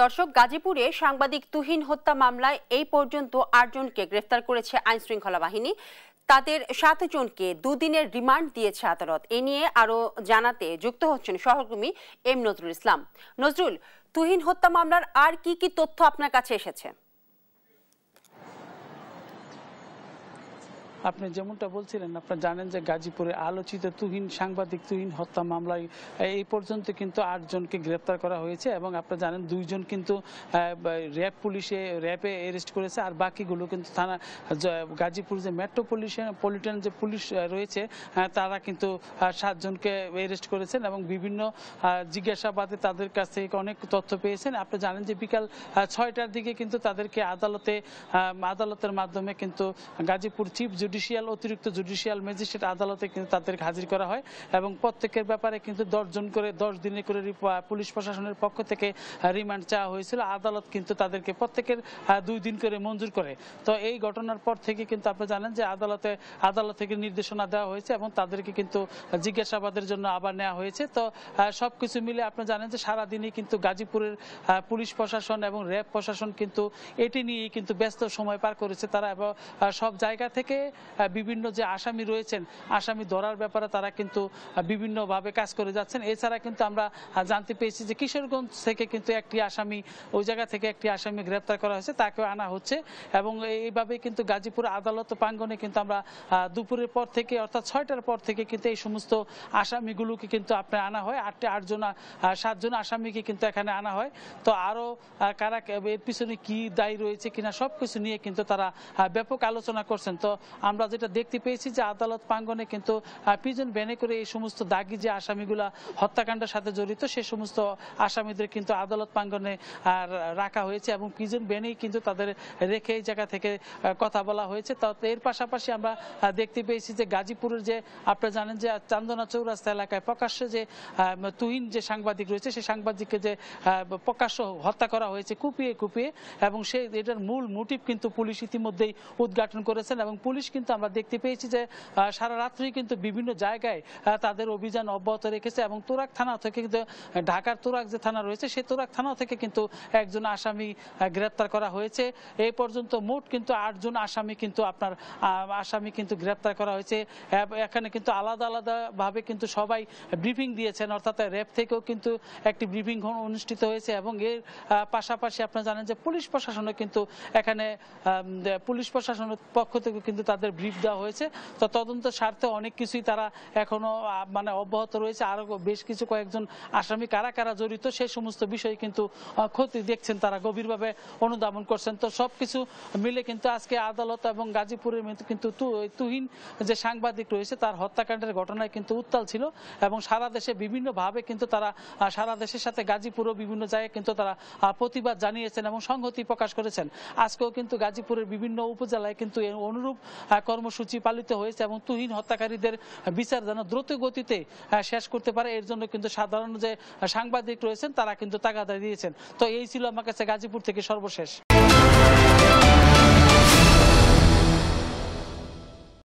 দর্শক, গাজীপুরে সাংবাদিক তুহিন হত্যা মামলায় এই পর্যন্ত ৮ জনকে গ্রেফতার করেছে আইন শৃঙ্খলা বাহিনী। তাদের ৭ জনকে দুদিনের রিমান্ড দিয়েছে আদালত। এ নিয়ে আরো জানাতে যুক্ত হচ্ছেন সহকর্মী এম নজরুল ইসলাম। নজরুল, তুহিন হত্যা মামলার আর কি কি তথ্য আপনার কাছে এসেছে? আপনি যেমনটা বলছিলেন, আপনারা জানেন যে গাজীপুরে আলোচিত সাংবাদিক তুহিন হত্যা মামলায় এই পর্যন্ত কিন্তু ৮ জনকে গ্রেপ্তার করা হয়েছে এবং আপনারা জানেন ২ জন কিন্তু র্যাবে অ্যারেস্ট করেছে, আর বাকিগুলো কিন্তু থানা গাজীপুর যে মেট্রোপলিটন যে পুলিশ রয়েছে তারা কিন্তু ৭ জনকে অ্যারেস্ট করেছেন এবং বিভিন্ন জিজ্ঞাসাবাদে তাদের কাছ থেকে অনেক তথ্য পেয়েছেন। আপনি জানেন যে বিকাল ৬টার দিকে কিন্তু তাদেরকে আদালতের মাধ্যমে কিন্তু গাজীপুর অতিরিক্ত জুডিশিয়াল ম্যাজিস্ট্রেট আদালতে কিন্তু তাদেরকে হাজির করা হয় এবং প্রত্যেকের ব্যাপারে কিন্তু ১০ দিনের করে পুলিশ প্রশাসনের পক্ষ থেকে রিমান্ড চাওয়া হয়েছিল। আদালত কিন্তু তাদেরকে প্রত্যেকের ২ দিন করে মঞ্জুর করে। তো এই ঘটনার পর থেকে কিন্তু আপনি জানেন যে আদালত থেকে নির্দেশনা দেওয়া হয়েছে এবং তাদেরকে কিন্তু জিজ্ঞাসাবাদের জন্য আবার নেওয়া হয়েছে। তো সবকিছু মিলে আপনি জানেন যে সারাদিনই কিন্তু গাজীপুরের পুলিশ প্রশাসন এবং র্যাব প্রশাসন কিন্তু এটি নিয়েই কিন্তু ব্যস্ত সময় পার করেছে। তারা সব জায়গা থেকে বিভিন্ন যে আসামি রয়েছেন, আসামি ধরার ব্যাপারে তারা কিন্তু বিভিন্নভাবে কাজ করে যাচ্ছেন। এছাড়া কিন্তু আমরা জানতে পেরেছি যে কিশোরগঞ্জ থেকে কিন্তু ওই জায়গা থেকে একটি আসামি গ্রেপ্তার করা হয়েছে, তাকেও আনা হচ্ছে এবং এইভাবে কিন্তু গাজীপুর আদালত প্রাঙ্গণে কিন্তু আমরা দুপুরের পর থেকে অর্থাৎ ৬টার পর থেকে কিন্তু এই সমস্ত আসামিগুলোকে কিন্তু আপনার আনা হয়। ৭ জন আসামিকে কিন্তু এখানে আনা হয়। তো আরো কারা এর পিছনে কি দায়ী রয়েছে কিনা সবকিছু নিয়ে কিন্তু তারা ব্যাপক আলোচনা করছেন। তো আমরা যেটা দেখতে পেয়েছি যে আদালত প্রাঙ্গণে কিন্তু প্রিজন ভ্যানে করে এই সমস্ত দাগি যে আসামিগুলা হত্যাকাণ্ডের সাথে জড়িত সে সমস্ত আসামিদের কিন্তু আদালত প্রাঙ্গণে রাখা হয়েছে এবং প্রিজন ভ্যানেই কিন্তু তাদের রেখে এই জায়গা থেকে কথা বলা হয়েছে। তো এর পাশাপাশি আমরা দেখতে পেয়েছি যে গাজীপুরের যে আপনারা জানেন যে চান্দনা চৌরাস্তা এলাকায় প্রকাশ্যে যে তুহিন যে সাংবাদিক রয়েছে সেই সাংবাদিককে যে প্রকাশ্য হত্যা করা হয়েছে কুপিয়ে এবং এটার মূল মোটিভ কিন্তু পুলিশ ইতিমধ্যেই উদ্ঘাটন করেছেন এবং পুলিশ কিন্তু আমরা দেখতে পেয়েছি যে সারা রাত্রি কিন্তু বিভিন্ন জায়গায় তাদের অভিযান অব্যাহত রেখেছে এবং তুরাগ থানা থেকে কিন্তু ঢাকার তুরাগ যে থানা রয়েছে সেই তুরাগ থানা থেকে কিন্তু একজন আসামি গ্রেপ্তার করা হয়েছে। এই পর্যন্ত মোট কিন্তু ৮ জন আসামি কিন্তু গ্রেপ্তার করা হয়েছে। এখানে কিন্তু আলাদা ভাবে কিন্তু সবাই ব্রিফিং দিয়েছেন, অর্থাৎ র্যাব থেকেও কিন্তু একটি ব্রিফিং অনুষ্ঠিত হয়েছে এবং এর পাশাপাশি আপনারা জানেন যে পুলিশ প্রশাসনের পক্ষ থেকে কিন্তু তাদের ব্রিফ দেওয়া হয়েছে। তো তদন্ত স্বার্থে অনেক কিছুই তারা এখনো অব্যাহত রয়েছে। আরো বেশ কয়েকজন আসামি কারা জড়িত সেই সমস্ত বিষয় কিন্তু ক্ষতি দেখছেন, তারা গভীরভাবে অনুধাবন করছেন। তো সবকিছু মিলে কিন্তু আজকে আদালত এবং গাজীপুরের কিন্তু তুহিন যে সাংবাদিক রয়েছে তার হত্যাকাণ্ডের ঘটনায় কিন্তু উত্তাল ছিল এবং সারা দেশে বিভিন্নভাবে কিন্তু তারা সারা দেশের সাথে গাজীপুরও বিভিন্ন জায়গায় কিন্তু তারা প্রতিবাদ জানিয়েছেন এবং সংহতি প্রকাশ করেছেন। আজকেও কিন্তু গাজীপুরের বিভিন্ন উপজেলায় কিন্তু অনুরূপ কর্মসূচি পালিত হয়েছে এবং তুহিন হত্যাকারীদের বিচার যেন দ্রুত গতিতে শেষ করতে পারে এর জন্য কিন্তু সাধারণ যে সাংবাদিক রয়েছেন তারা কিন্তু তাগাদা দিয়েছেন। তো এই ছিল আমার কাছে গাজীপুর থেকে সর্বশেষ।